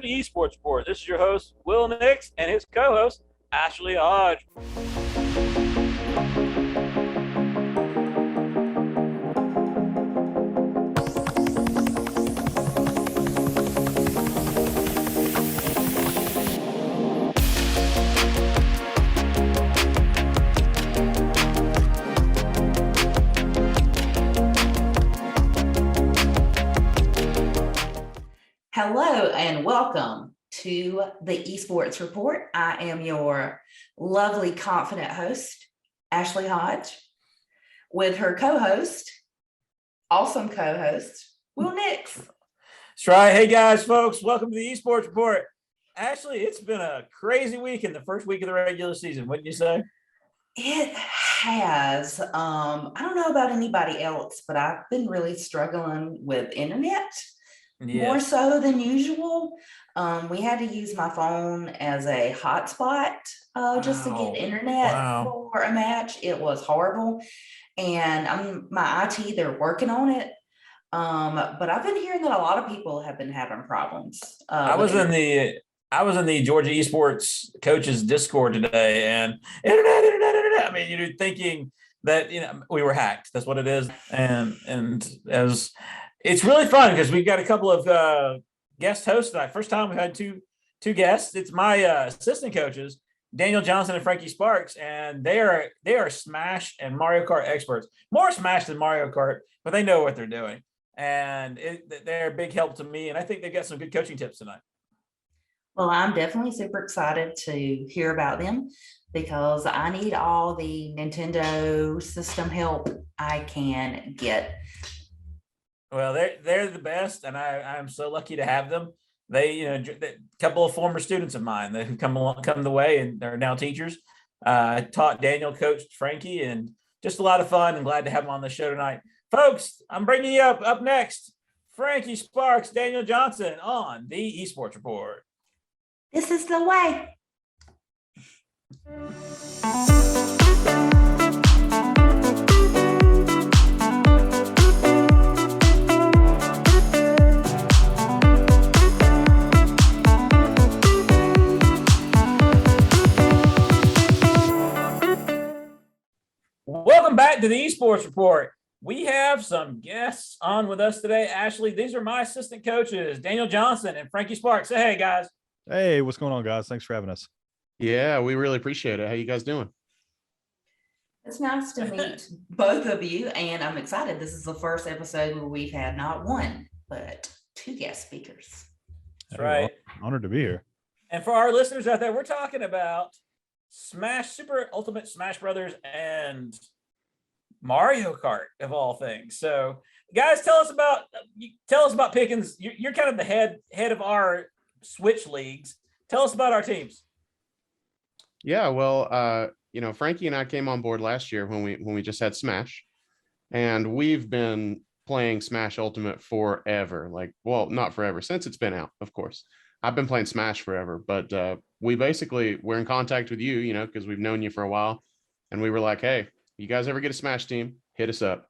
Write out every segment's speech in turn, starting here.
the Esports Report. This is your host, Will Nix, and his co-host, Ashley Hodge. Hello and welcome to the Esports Report. I am your lovely, confident host, Ashley Hodge, with her co-host, awesome co-host, Will Nix. That's right. Hey guys, folks, welcome to the Esports Report. Ashley, it's been a crazy week in the first week of the regular season, wouldn't you say? It has. I don't know about anybody else, but I've been really struggling with internet. More so than usual. We had to use my phone as a hotspot just to get internet for a match. It was horrible. And my IT, they're working on it. But I've been hearing that a lot of people have been having problems. I was in the Georgia Esports coaches Discord today, and internet. I mean, you're thinking that we were hacked. That's what it is. And as it's really fun because we've got a couple of guest hosts tonight. First time we've had two guests. It's my assistant coaches, Daniel Johnson and Frankie Sparks, and they are Smash and Mario Kart experts. More Smash than Mario Kart, but they know what they're doing, and they're a big help to me. And I think they've got some good coaching tips tonight. Well, I'm definitely super excited to hear about them because I need all the Nintendo system help I can get. Well, they're the best, and I'm so lucky to have them. They, a couple of former students of mine that have come the way, and they're now teachers. I taught Daniel, coached Frankie, and just a lot of fun. I'm glad to have them on the show tonight, folks. I'm bringing you up next, Frankie Sparks, Daniel Johnson on the Esports Report. This is the way. Welcome back to the Esports Report. We have some guests on with us today. Ashley, these are my assistant coaches, Daniel Johnson and Frankie Sparks. Say hey, guys. Hey, what's going on, guys? Thanks for having us. Yeah, we really appreciate it. How you guys doing? It's nice to meet both of you, and I'm excited. This is the first episode where we've had not one, but two guest speakers. That's right. Honored to be here. And for our listeners out there, we're talking about Smash, Super Ultimate Smash Brothers, and Mario Kart of all things. So, guys, tell us about Pickens. You're kind of the head of our Switch leagues. Tell us about our teams. Yeah, well, Frankie and I came on board last year when we just had Smash, and we've been playing Smash Ultimate forever. Not forever, since it's been out, of course. I've been playing Smash forever, but we're in contact with you, because we've known you for a while, and we were like, hey, you guys ever get a Smash team, hit us up.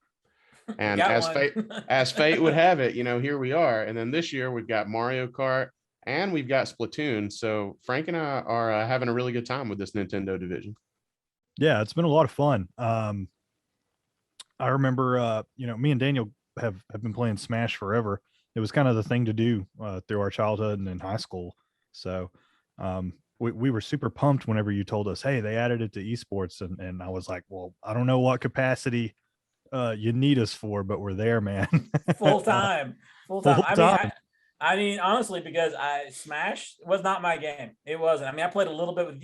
And as fate would have it, here we are. And then this year we've got Mario Kart and we've got Splatoon. So Frank and I are having a really good time with this Nintendo division. Yeah, it's been a lot of fun. I remember, me and Daniel have been playing Smash forever. It was kind of the thing to do through our childhood and in high school. So we were super pumped whenever you told us, hey, they added it to esports. And I was like, well, I don't know what capacity you need us for, but we're there, man. Full time. I mean, honestly, because Smash was not my game. It wasn't. I mean, I played a little bit with,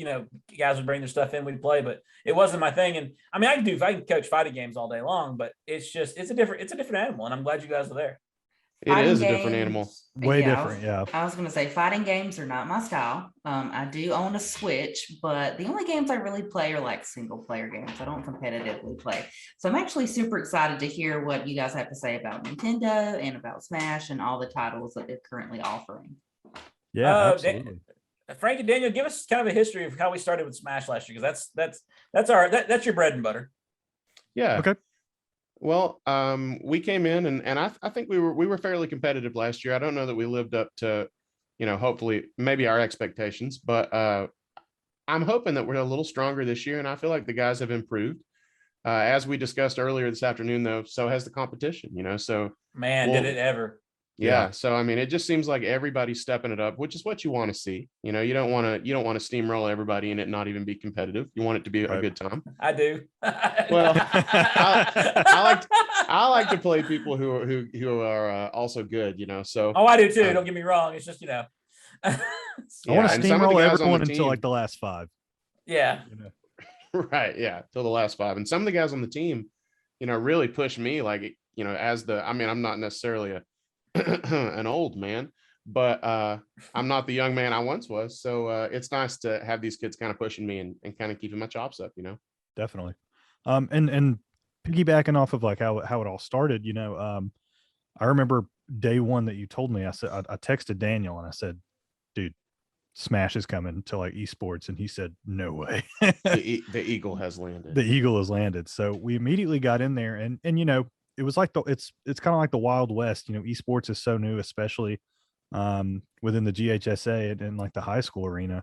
guys would bring their stuff in, we'd play, but it wasn't my thing. And I mean, I can coach fighting games all day long, but it's a different animal. And I'm glad you guys are there. It is a different animal. Way different, yeah. I was going to say fighting games are not my style. I do own a Switch, but the only games I really play are like single player games. I don't competitively play. So I'm actually super excited to hear what you guys have to say about Nintendo and about Smash and all the titles that they're currently offering. Yeah, absolutely. Frank and Daniel, give us kind of a history of how we started with Smash last year, because that's your bread and butter. Yeah. Okay. Well, we came in and I think we were fairly competitive last year. I don't know that we lived up to hopefully maybe our expectations, but I'm hoping that we're a little stronger this year, and I feel like the guys have improved. As we discussed earlier this afternoon, though, so has the competition, so man, did it ever. Yeah. So, I mean, it just seems like everybody's stepping it up, which is what you want to see. You don't want to steamroll everybody and it not even be competitive. You want it to be a good time. I do. Well, I like to play people who are also good, so. Oh, I do too. Don't get me wrong. It's just, I want to steamroll everyone until like the last 5. Yeah. Right. Yeah. Till the last 5. And some of the guys on the team, really push me like, I'm not necessarily an old man, but I'm not the young man I once was. So it's nice to have these kids kind of pushing me and kind of keeping my chops up, Definitely. And piggybacking off of like how it all started, I remember day one that you told me, I said, I texted Daniel and I said, dude, Smash is coming to like esports. And he said, no way. The eagle has landed. The eagle has landed. So we immediately got in there and it was like it's kind of like the Wild West, esports is so new, especially within the GHSA and like the high school arena.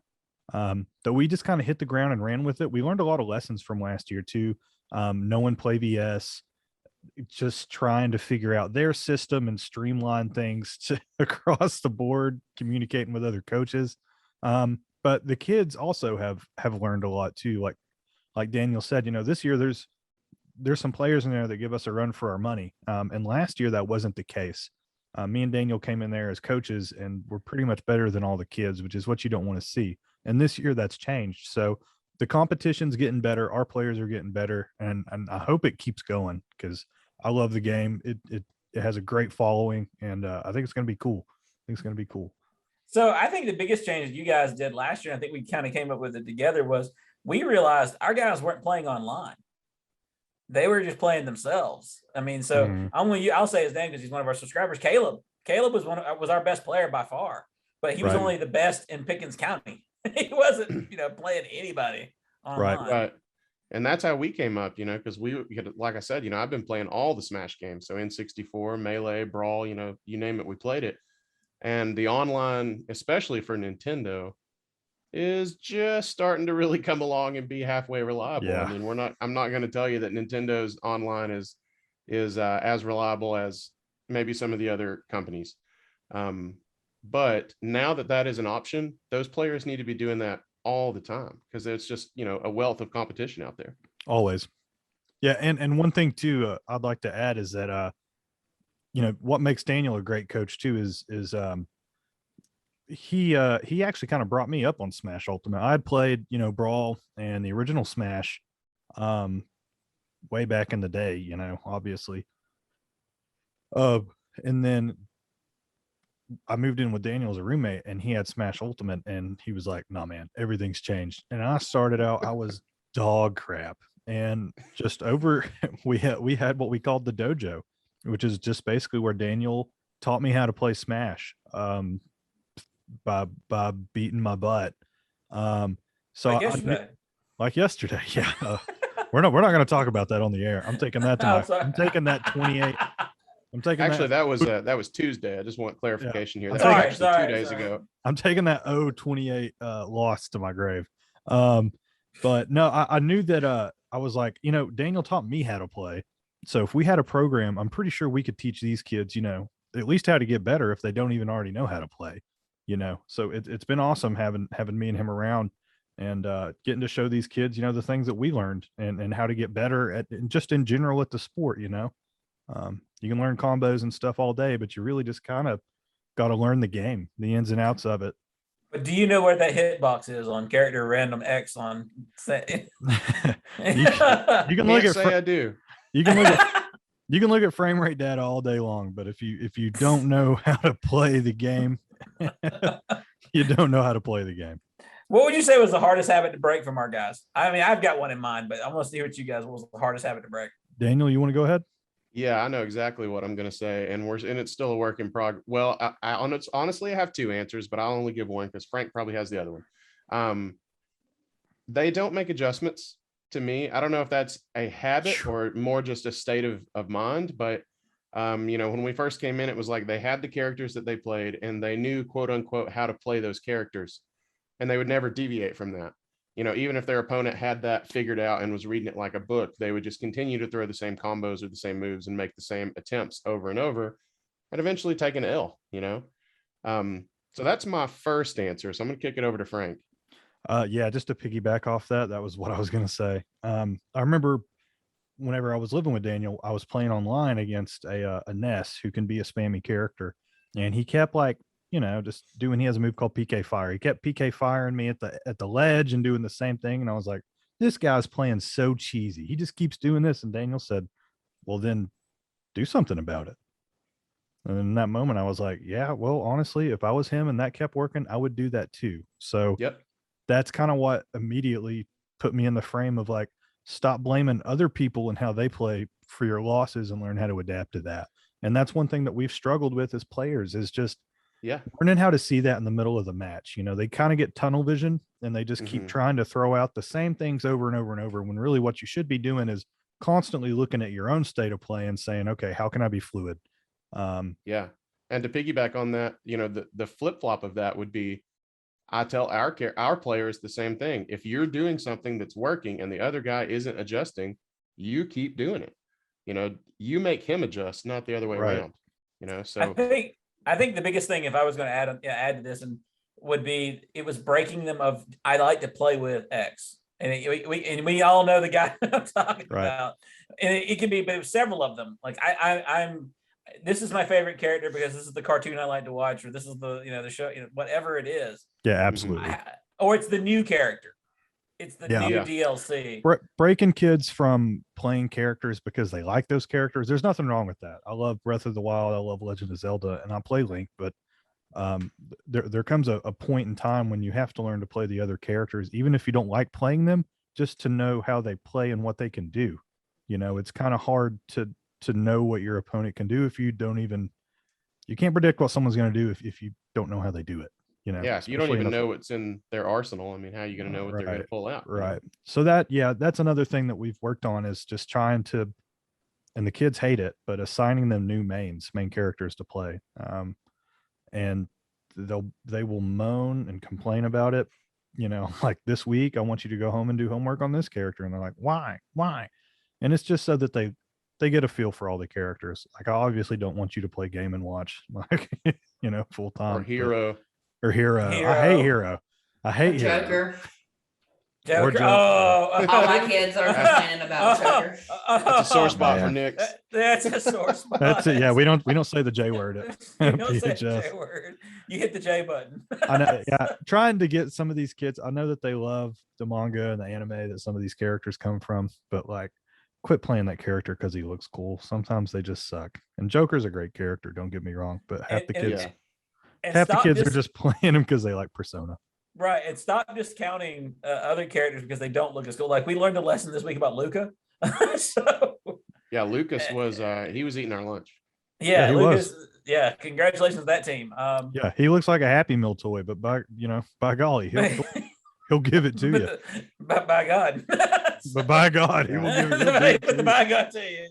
That we just kind of hit the ground and ran with it. We learned a lot of lessons from last year too. Knowing PlayVS, just trying to figure out their system and streamline things across the board, communicating with other coaches. But the kids also have learned a lot too. Like Daniel said, this year there's some players in there that give us a run for our money. And last year that wasn't the case. Me and Daniel came in there as coaches and we're pretty much better than all the kids, which is what you don't want to see. And this year that's changed. So the competition's getting better. Our players are getting better. And I hope it keeps going because I love the game. It has a great following and I think it's going to be cool. So I think the biggest change that you guys did last year, I think we kind of came up with it together, was we realized our guys weren't playing online. They were just playing themselves. I mean, so I'll say his name because he's one of our subscribers. Caleb was our best player by far, but he was only the best in Pickens County. He wasn't, playing anybody online. Right. And that's how we came up, because like I said, I've been playing all the Smash games. So N64, Melee, Brawl, you name it, we played it. And the online, especially for Nintendo, is just starting to really come along and be halfway reliable. Yeah. I mean, I'm not going to tell you that Nintendo's online is as reliable as maybe some of the other companies. But now that is an option, those players need to be doing that all the time because there's just, a wealth of competition out there. Always. Yeah. And one thing too, I'd like to add is that, what makes Daniel a great coach too is he actually kind of brought me up on Smash Ultimate. I had played, Brawl and the original Smash way back in the day, obviously. And then I moved in with Daniel as a roommate and he had Smash Ultimate and he was like, "Nah, man, everything's changed." And I started out, I was dog crap. And just we had what we called the dojo, which is just basically where Daniel taught me how to play Smash. By beating my butt. So like yesterday. Yeah. We're not going to talk about that on the air. I'm taking that to I'm taking that 28. I'm taking that was Tuesday. I just want clarification here. That was actually 2 days ago. I'm taking that 28 loss to my grave. But no, I knew that I was like, Daniel taught me how to play. So if we had a program, I'm pretty sure we could teach these kids, at least how to get better if they don't even already know how to play. So it's been awesome having me and him around and getting to show these kids, the things that we learned and how to get better at just in general at the sport. You can learn combos and stuff all day, but you really just kind of got to learn the game, the ins and outs of it. But do you know where that hitbox is on character random X on? You can look at. I do. You can look at frame rate data all day long, but if you don't know how to play the game, you don't know how to play the game. What would you say was the hardest habit to break from our guys? I mean, I've got one in mind, but I want to see what you guys, what was the hardest habit to break? Daniel, you want to go ahead? Yeah, I know exactly what I'm going to say, and it's still a work in progress. Well, honestly, I have 2 answers, but I'll only give one because Frank probably has the other one. They don't make adjustments to me. I don't know if that's a habit or more just a state of mind, but When we first came in, it was like they had the characters that they played and they knew, quote unquote, how to play those characters, and they would never deviate from that. Even if their opponent had that figured out and was reading it like a book, they would just continue to throw the same combos or the same moves and make the same attempts over and over, and eventually take an L. So that's my first answer. So I'm going to kick it over to Frank. Yeah, just to piggyback off that was what I was going to say. I remember whenever I was living with Daniel, I was playing online against a Ness who can be a spammy character, and he kept just doing. He has a move called PK Fire. He kept PK firing me at the ledge and doing the same thing, and I was like, this guy's playing so cheesy. He just keeps doing this. And Daniel said, well, then do something about it. And in that moment, I was like, yeah, well, honestly, if I was him and that kept working, I would do that too. So yep, that's kind of what immediately put me in the frame of like, stop blaming other people and how they play for your losses and learn how to adapt to that. And that's one thing that we've struggled with as players, is just learning how to see that in the middle of the match. They kind of get tunnel vision and they just keep trying to throw out the same things over and over and over, when really what you should be doing is constantly looking at your own state of play and saying, okay, how can I be fluid? And to piggyback on that, the flip-flop of that would be, I tell our players the same thing. If you're doing something that's working and the other guy isn't adjusting, you keep doing it. You make him adjust, not the other way around. So I think the biggest thing, if I was going to add to this, and would be, it was breaking them of, I like to play with X, and we all know the guy I'm talking about, and it can be several of them. Like I'm. This is my favorite character because this is the cartoon I like to watch, or this is the the show, whatever it is. Yeah, absolutely. Or it's the new character. It's the new DLC. Breaking kids from playing characters because they like those characters. There's nothing wrong with that. I love Breath of the Wild. I love Legend of Zelda, and I play Link. But there comes a point in time when you have to learn to play the other characters, even if you don't like playing them, just to know how they play and what they can do. It's kind of hard to know what your opponent can do if you can't predict what someone's going to do if you don't know how they do it. If you don't even know what's in their arsenal. I mean, how are you going to know what they're going to pull out? Right. So that's another thing that we've worked on, is just trying to, and the kids hate it, but assigning them new main characters to play. And they will moan and complain about it. Like this week, I want you to go home and do homework on this character. And they're like, why? And it's just so that they get a feel for all the characters. Like, I obviously don't want you to play Game and Watch, like, full time. Or Hero. I hate Hero. I hate Joker. Joker. All my kids are complaining about Joker. That's a sore spot for Nick. That's a sore spot. That's it. Yeah, we don't say the J word. You don't say the J word. You hit the J button. I know. Yeah, trying to get some of these kids. I know that they love the manga and the anime that some of these characters come from, but like, quit playing that character because he looks cool. Sometimes they just suck. And Joker's a great character, don't get me wrong, but half the kids are just playing him because they like Persona. Right, and stop discounting other characters because they don't look as cool. Like, we learned a lesson this week about Luca. Lucas was he was eating our lunch. Yeah, Lucas. Yeah, congratulations to that team. Yeah, he looks like a Happy Meal toy, but by golly, he'll give it to you. By God. But by God, he will give it. By God to you.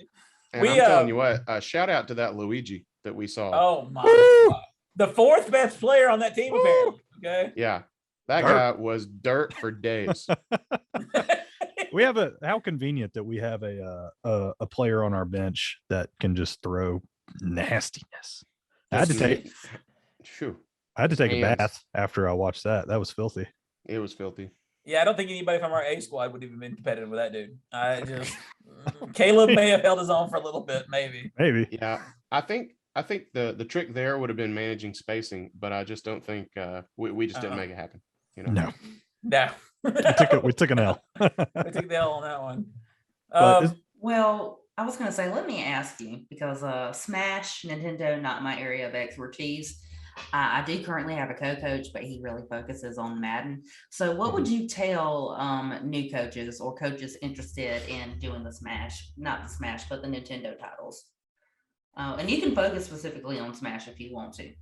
And I'm telling you what, shout out to that Luigi that we saw. Oh my God. The fourth best player on that team, apparently. Okay. Yeah. That guy was dirt for days. We have how convenient that we have a player on our bench that can just throw nastiness. I had to take a bath after I watched that. That was filthy. It was filthy. Yeah, I don't think anybody from our A squad would even been competitive with that dude. Caleb may have held his own for a little bit, maybe. Yeah, I think the trick there would have been managing spacing, but I just don't think we just didn't make it happen. No. we took an L. We took the L on that one. Well, I was going to say, let me ask you, because Smash, Nintendo, not my area of expertise. I do currently have a co-coach, but he really focuses on Madden. So what would you tell new coaches or coaches interested in doing the Smash, not the Smash, but the Nintendo titles? And you can focus specifically on Smash if you want to.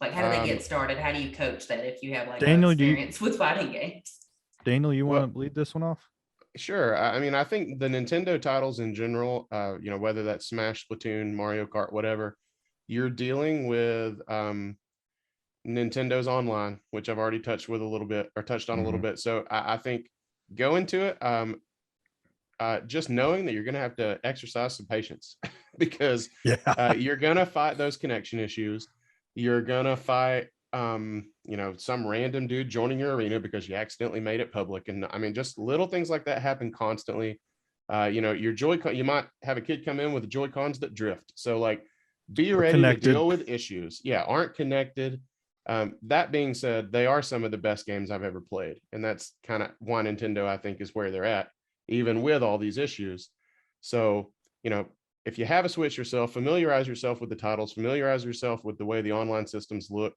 Like, how do they get started? How do you coach that if you have like Daniel, experience with fighting games? Daniel, you want to lead this one off? Sure. I mean, I think the Nintendo titles in general, whether that's Smash, Splatoon, Mario Kart, whatever, you're dealing with Nintendo's online, which I've already touched on a little bit. So I think go into it, just knowing that you're going to have to exercise some patience because you're going to fight those connection issues. You're going to fight some random dude joining your arena because you accidentally made it public. And I mean, just little things like that happen constantly. Your Joy-Con, you might have a kid come in with Joy-Cons that drift. So like, be ready to deal with issues. Yeah, aren't connected. That being said, they are some of the best games I've ever played. And that's kind of why Nintendo, I think, is where they're at, even with all these issues. So, if you have a Switch yourself, familiarize yourself with the titles, familiarize yourself with the way the online systems look.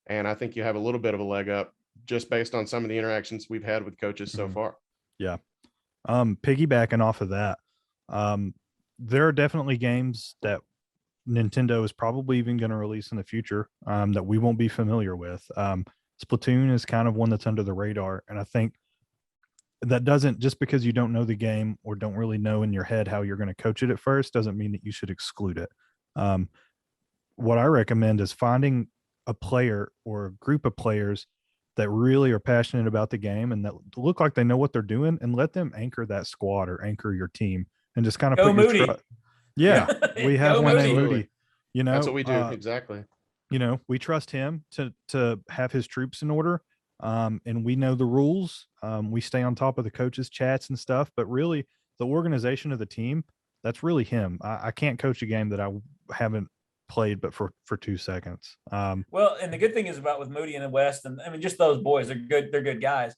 And I think you have a little bit of a leg up just based on some of the interactions we've had with coaches so far. Yeah. Piggybacking off of that, there are definitely games that Nintendo is probably even going to release in the future that we won't be familiar with. Splatoon is kind of one that's under the radar. And I think that doesn't, just because you don't know the game or don't really know in your head how you're going to coach it at first, doesn't mean that you should exclude it. What I recommend is finding a player or a group of players that really are passionate about the game and that look like they know what they're doing, and let them anchor that squad or anchor your team and just kind of put Moody. Yeah, we have one named Moody. That's what we do. Exactly. We trust him to have his troops in order. And we know the rules. We stay on top of the coaches' chats and stuff, but really the organization of the team, that's really him. I can't coach a game that I haven't played, but for 2 seconds. Well, and the good thing is about with Moody and the West, and I mean, just those boys are good. They're good guys.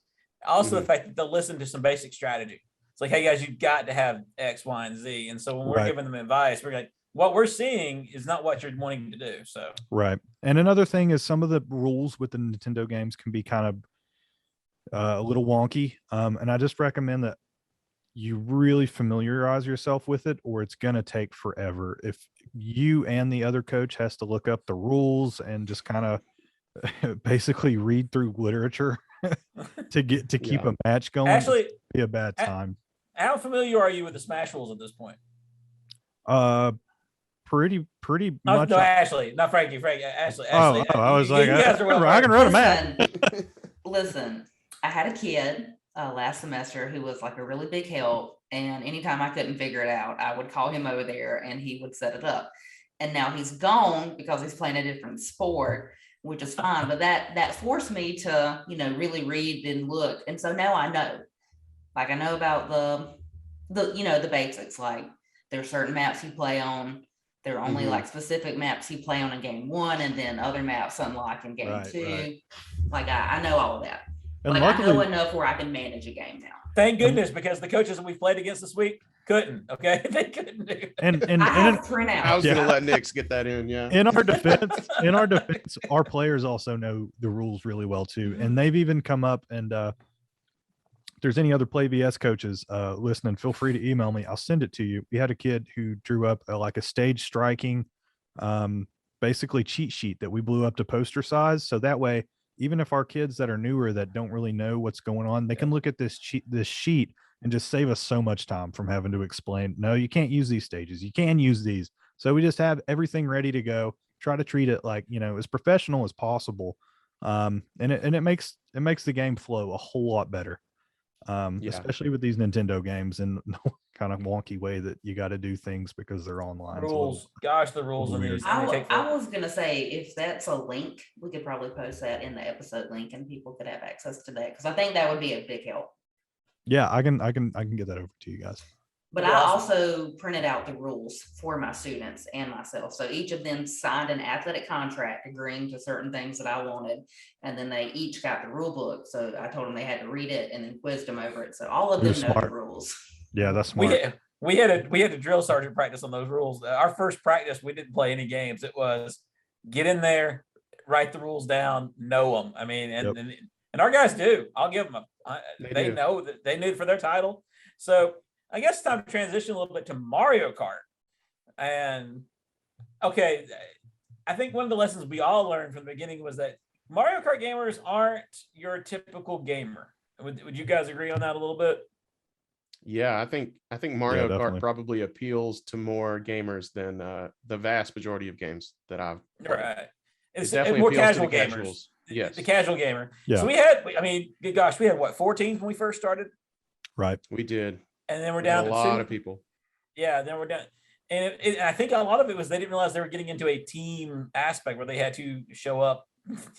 Also, the fact that they'll listen to some basic strategy. It's like, hey guys, you've got to have X, Y, and Z. And so when we're giving them advice, we're like, what we're seeing is not what you're wanting to do. So right. And another thing is some of the rules with the Nintendo games can be kind of a little wonky. And I just recommend that you really familiarize yourself with it, or it's going to take forever. If you and the other coach has to look up the rules and just kind of basically read through literature to keep a match going, actually, it'd be a bad time. How familiar are you with the Smash rules at this point? Pretty much. No, Ashley, not Frankie. Ashley. Oh, I was like, I can run a match. Listen, I had a kid last semester who was like a really big help, and anytime I couldn't figure it out, I would call him over there and he would set it up. And now he's gone because he's playing a different sport, which is fine. But that forced me to, really read and look. And so now I know. Like, I know about the basics. Like, there are certain maps you play on. There are only like specific maps you play on in game 1, and then other maps unlock in game 2. Right. Like, I know all of that. And like, luckily, I know enough where I can manage a game now. Thank goodness, because the coaches that we played against this week couldn't. Okay, they couldn't do it. And I have printouts. I was going to let Nix get that in. Yeah. In our defense, our players also know the rules really well too, and they've even come up and. If there's any other PlayVS coaches listening, feel free to email me. I'll send it to you. We had a kid who drew up like a stage striking, basically cheat sheet that we blew up to poster size. So that way, even if our kids that are newer that don't really know what's going on, they can look at this sheet and just save us so much time from having to explain, no, you can't use these stages. You can use these. So we just have everything ready to go. Try to treat it like, as professional as possible. And it makes the game flow a whole lot better. Especially with these Nintendo games and kind of wonky way that you got to do things because they're online. Rules. Gosh, the rules on these. I was going to say, if that's a link, we could probably post that in the episode link and people could have access to that, because I think that would be a big help. Yeah, I can get that over to you guys. But I also printed out the rules for my students and myself. So each of them signed an athletic contract agreeing to certain things that I wanted. And then they each got the rule book. So I told them they had to read it and then quizzed them over it. So all of them know the rules. Yeah, that's smart. We had a drill sergeant practice on those rules. Our first practice, we didn't play any games. It was get in there, write the rules down, know them. I mean, and our guys do. I'll give them they know that they knew for their title. So I guess it's time to transition a little bit to Mario Kart. And okay, I think one of the lessons we all learned from the beginning was that Mario Kart gamers aren't your typical gamer. Would you guys agree on that a little bit? Yeah, I think Mario Kart definitely. probably appeals to more gamers than the vast majority of games that I've played. Right. It It's definitely more appeals to the casual gamers. casuals. The Yes, casual gamer. Yeah. So we had, I mean, good gosh, we had what, 4 teams when we first started, Right. we did. and then we're We had down a to lot 2. of people. Yeah, then we're down. And I think a lot of it was they didn't realize they were getting into a team aspect where they had to show up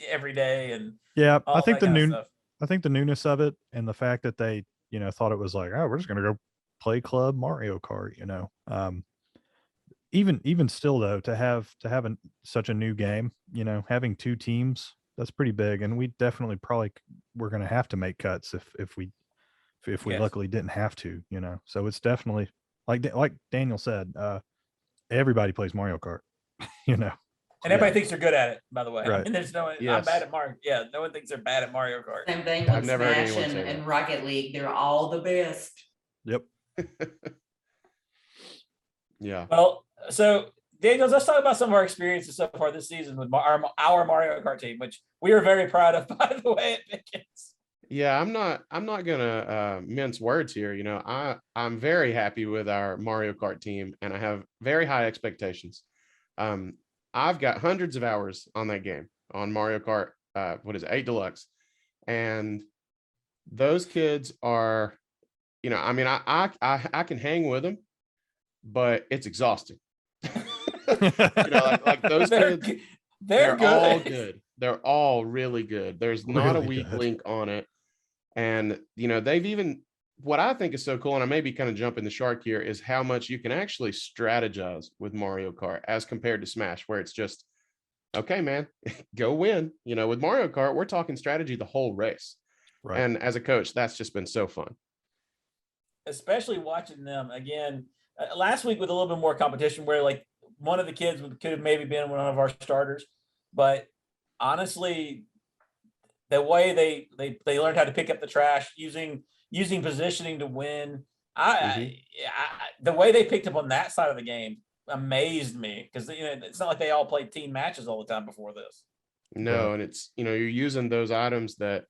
every day and Yeah, all that kind of stuff. I think the newness of it and the fact that they, thought it was like, oh, we're just gonna go play club Mario Kart, even still though, to have such a new game, having 2 teams, that's pretty big, and we definitely probably we're gonna have to make cuts if we Yes. luckily didn't have to, so it's definitely like Daniel said, everybody plays Mario Kart, And everybody thinks they're good at it, by the way. Right. And there's no one, I'm Yes. bad at Mario. Yeah, no one thinks they're bad at Mario Kart. Same thing I've with never heard Smash anyone and, say that. and Rocket League. They're all the best. Yep. Yeah. Well, so Daniels, let's talk about some of our experiences so far this season with our Mario Kart team, which we are very proud of, by the way, at Pickens. Yeah, I'm not gonna mince words here. I'm very happy with our Mario Kart team, and I have very high expectations. I've got hundreds of hours on that game on Mario Kart. What is it, 8 Deluxe, and those kids are, I mean, I can hang with them, but it's exhausting. Like those kids, they're good. all good. They're all really good. There's not a Really weak good. link on it. And, they've even, what I think is so cool, and I may be kind of jumping the shark here, is how much you can actually strategize with Mario Kart as compared to Smash, where it's just, okay, man, go win. With Mario Kart, we're talking strategy the whole race. Right. And as a coach, that's just been so fun. Especially watching them again last week with a little bit more competition where like one of the kids could have maybe been one of our starters, but honestly, the way they learned how to pick up the trash using positioning to win. The way they picked up on that side of the game amazed me, because it's not like they all played team matches all the time before this. No, and it's, you're using those items that,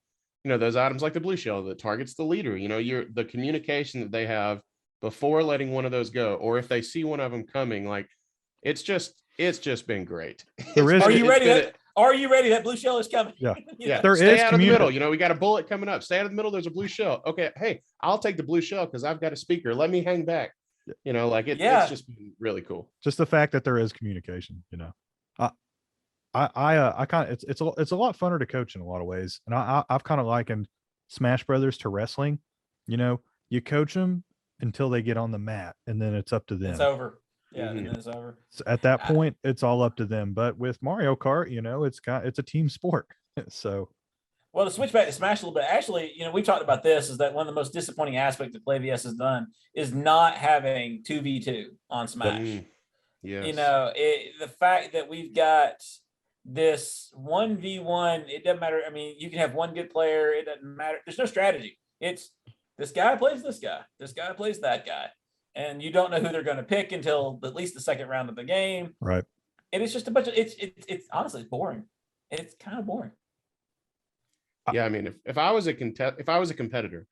those items like the blue shell that targets the leader. The communication that they have before letting one of those go, or if they see one of them coming, like it's just been great. Are you ready? Are you ready? That blue shell is coming. Yeah. Yeah. There Stay is out of the middle. We got a bullet coming up. Stay out of the middle. There's a blue shell. Okay. Hey, I'll take the blue shell because I've got a speaker. Let me hang back. It's just been really cool. Just the fact that there is communication, I kind of, it's a lot funner to coach in a lot of ways. And I've kind of likened Smash Brothers to wrestling. You coach them until they get on the mat, and then it's up to them. It's over. Yeah, Mhm. and then it's over. So at that point, it's all up to them. But with Mario Kart, it's a team sport. So, well, to switch back to Smash a little bit, actually, we talked about this, is that one of the most disappointing aspects that PlayVS has done is not having 2v2 on Smash. Yes. The fact that we've got this 1v1, it doesn't matter. I mean, you can have one good player. It doesn't matter. There's no strategy. It's this guy plays this guy. This guy plays that guy. And you don't know who they're going to pick until at least the second round of the game. right. And it's just a bunch of, it's honestly, it's boring. It's kind of boring. Yeah. I mean, if I was a competitor,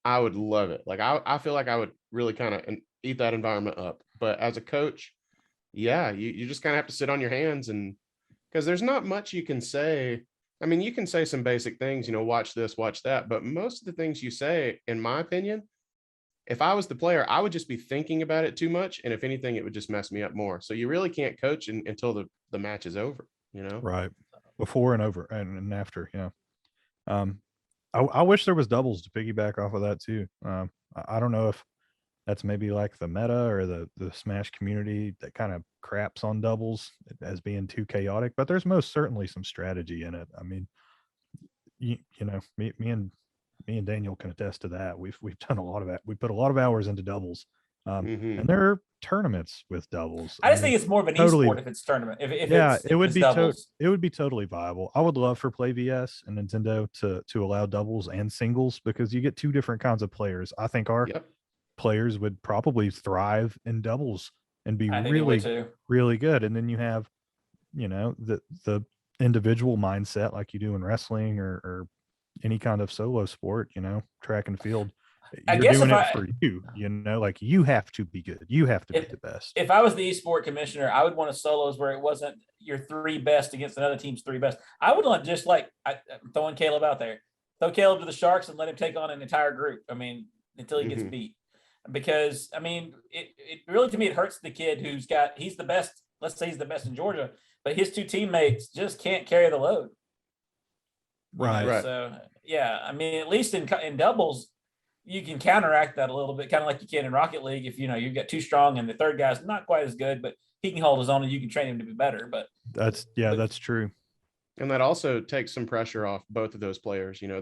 I would love it. Like, I feel like I would really kind of eat that environment up. But as a coach, yeah, you just kind of have to sit on your hands, and because there's not much you can say. I mean, you can say some basic things, watch this, watch that. But most of the things you say, in my opinion, if I was the player, I would just be thinking about it too much. And if anything, it would just mess me up more. So you really can't coach until the match is over, Right. Before and over and after. Yeah. I wish there was doubles to piggyback off of that too. I don't know if that's maybe like the meta or the Smash community that kind of craps on doubles as being too chaotic, but there's most certainly some strategy in it. I mean, me and Daniel can attest to that. We've done a lot of that. We put a lot of hours into doubles, and there are tournaments with doubles. I just think it's more of an esport if it's tournament. It would be doubles. it would be totally viable. I would love for PlayVS and Nintendo to allow doubles and singles, because you get 2 different kinds of players. I think our players would probably thrive in doubles and be really good. And then you have, the individual mindset like you do in wrestling or any kind of solo sport, track and field. you're guess doing if it for you, like you have to be good. You have to be the best. If I was the esport commissioner, I would want a solos where it wasn't your 3 best against another team's 3 best. I would want just like I'm throwing Caleb out there, throw Caleb to the Sharks and let him take on an entire group. I mean, until he gets beat, because I mean, it really, to me, it hurts the kid he's the best. Let's say he's the best in Georgia, but his 2 teammates just can't carry the load. Right. So yeah, I mean, at least in doubles, you can counteract that a little bit, kind of like you can in Rocket League. If you've got 2 strong and the third guy's not quite as good, but he can hold his own and you can train him to be better. But that's true. And that also takes some pressure off both of those players. They know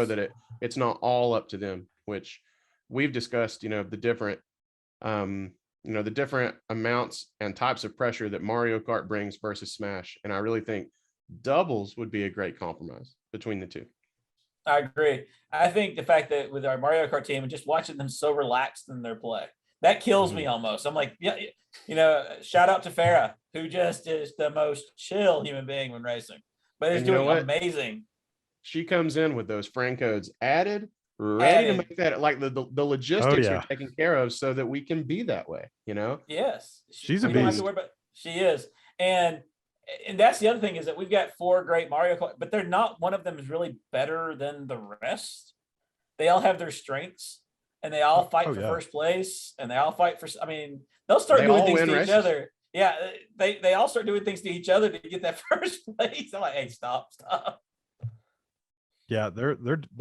that it's not all up to them, which we've discussed, the different the different amounts and types of pressure that Mario Kart brings versus Smash. And I really think doubles would be a great compromise between the 2. I agree. I think the fact that with our Mario Kart team and just watching them so relaxed in their play, that kills me almost. I'm like, shout out to Farah, who just is the most chill human being when racing, but is doing amazing. She comes in with those friend codes added, ready to make that, like the logistics are taken care of so that we can be that way, Yes. She's a beast. Don't have to worry about, she is. And that's the other thing, is that we've got 4 great Mario Kart, but they're not, one of them is really better than the rest. They all have their strengths and they all fight for first place, and they all fight for, I mean, they'll start doing things to each other. Yeah. They all start doing things to each other to get that first place. I'm like, hey, stop. Yeah, they're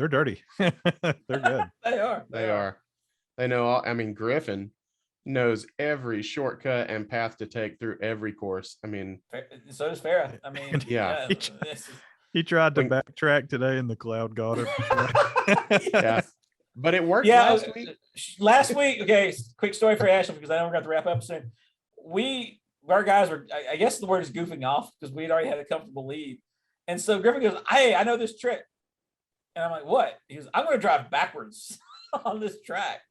dirty. They're good. They are. They know all, I mean, Griffin knows every shortcut and path to take through every course. I mean, so does Farah. I mean, yeah. He tried to backtrack today and the cloud got him. Yeah. But it worked last week. Last week, okay, quick story for Ashley, because I know we're going to wrap up soon. Our guys were, I guess the word is goofing off, because we'd already had a comfortable lead. And so Griffin goes, hey, I know this trick. And I'm like, what? He goes, I'm going to drive backwards on this track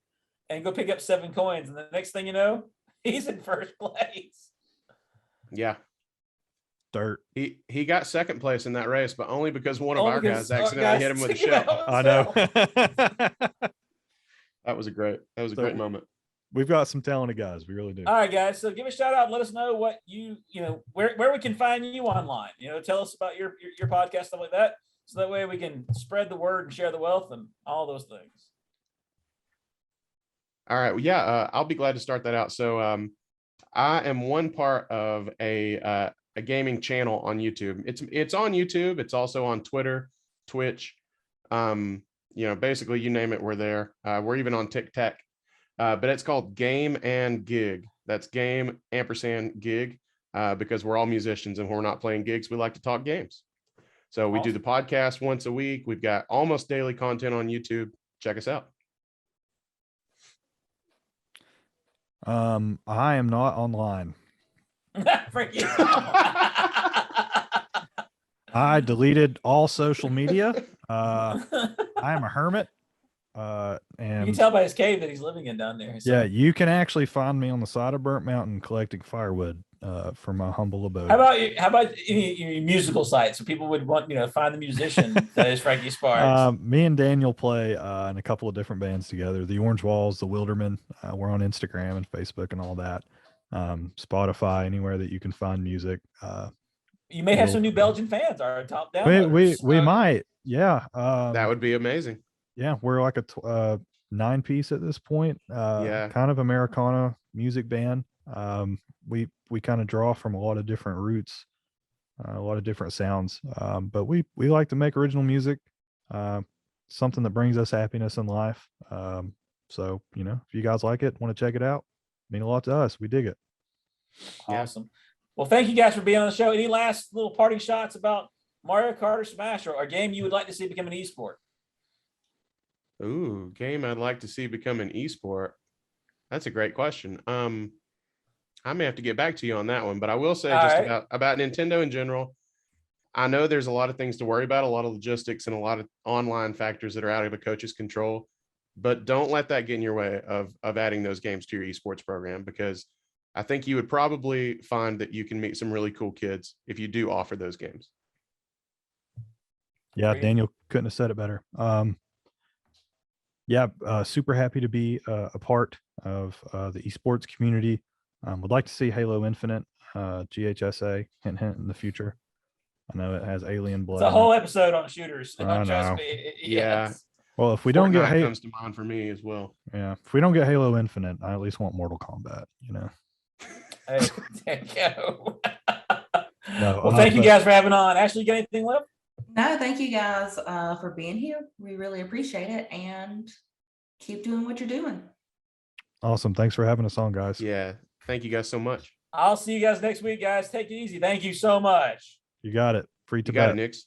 and go pick up 7 coins. And the next thing you know, he's in first place. Yeah. Dirt. He got second place in that race, but only because one of our guys accidentally hit him with a shell. I know. That was a great moment. We've got some talented guys. We really do. All right, guys. So give a shout out and let us know what where we can find you online. Tell us about your podcast, stuff like that. So that way we can spread the word and share the wealth and all those things. All right. Well, yeah, I'll be glad to start that out. So I am one part of a gaming channel on YouTube. It's on YouTube. It's also on Twitter, Twitch. Basically you name it, we're there. We're even on TikTok. But it's called Game and Gig. That's game & gig, because we're all musicians, and when we're not playing gigs, we like to talk games. So we do the podcast once a week. We've got almost daily content on YouTube. Check us out. I am not online. I deleted all social media. I am a hermit. And you can tell by his cave that he's living in down there. So. Yeah, you can actually find me on the side of Burnt Mountain collecting firewood for my humble abode. How about any musical sites so people would want find the musician that is Frankie Sparks? Me and Daniel play in a couple of different bands together. The Orange Walls, the Wildermen. We're on Instagram and Facebook and all that. Spotify, anywhere that you can find music. You may have some new Belgian fans. Our top downloaders. We might, yeah. That would be amazing. Yeah, we're like a 9-piece at this point. Kind of Americana music band. We kind of draw from a lot of different roots, a lot of different sounds. But we like to make original music, something that brings us happiness in life. So if you guys like it, want to check it out, mean a lot to us. We dig it. Awesome. Well, thank you guys for being on the show. Any last little parting shots about Mario Kart or Smash, or a game you would like to see become an esport? Ooh, game I'd like to see become an esport. That's a great question. I may have to get back to you on that one, but I will say about Nintendo in general. I know there's a lot of things to worry about, a lot of logistics and a lot of online factors that are out of a coach's control, but don't let that get in your way of adding those games to your esports program, because I think you would probably find that you can meet some really cool kids if you do offer those games. Yeah, Daniel couldn't have said it better. Yeah, super happy to be a part of the esports community. Would like to see Halo Infinite, GHSA, hint hint in the future. I know it has alien blood. It's a in whole it. episode on shooters. I Trust know. me. Yeah. Yes. Well, if we don't get Fortnite Halo, comes to mind for me as well. yeah, if we don't get Halo Infinite, I at least want Mortal Kombat. You know. Hey, there you go. No, Well, thank you guys for having on. Ashley, you got anything left? No, thank you guys for being here. We really appreciate it, and keep doing what you're doing. Awesome. Thanks for having us on, guys. Yeah. Thank you guys so much. I'll see you guys next week, guys. Take it easy. Thank you so much. You got it. Free to You got bet. it, Nix.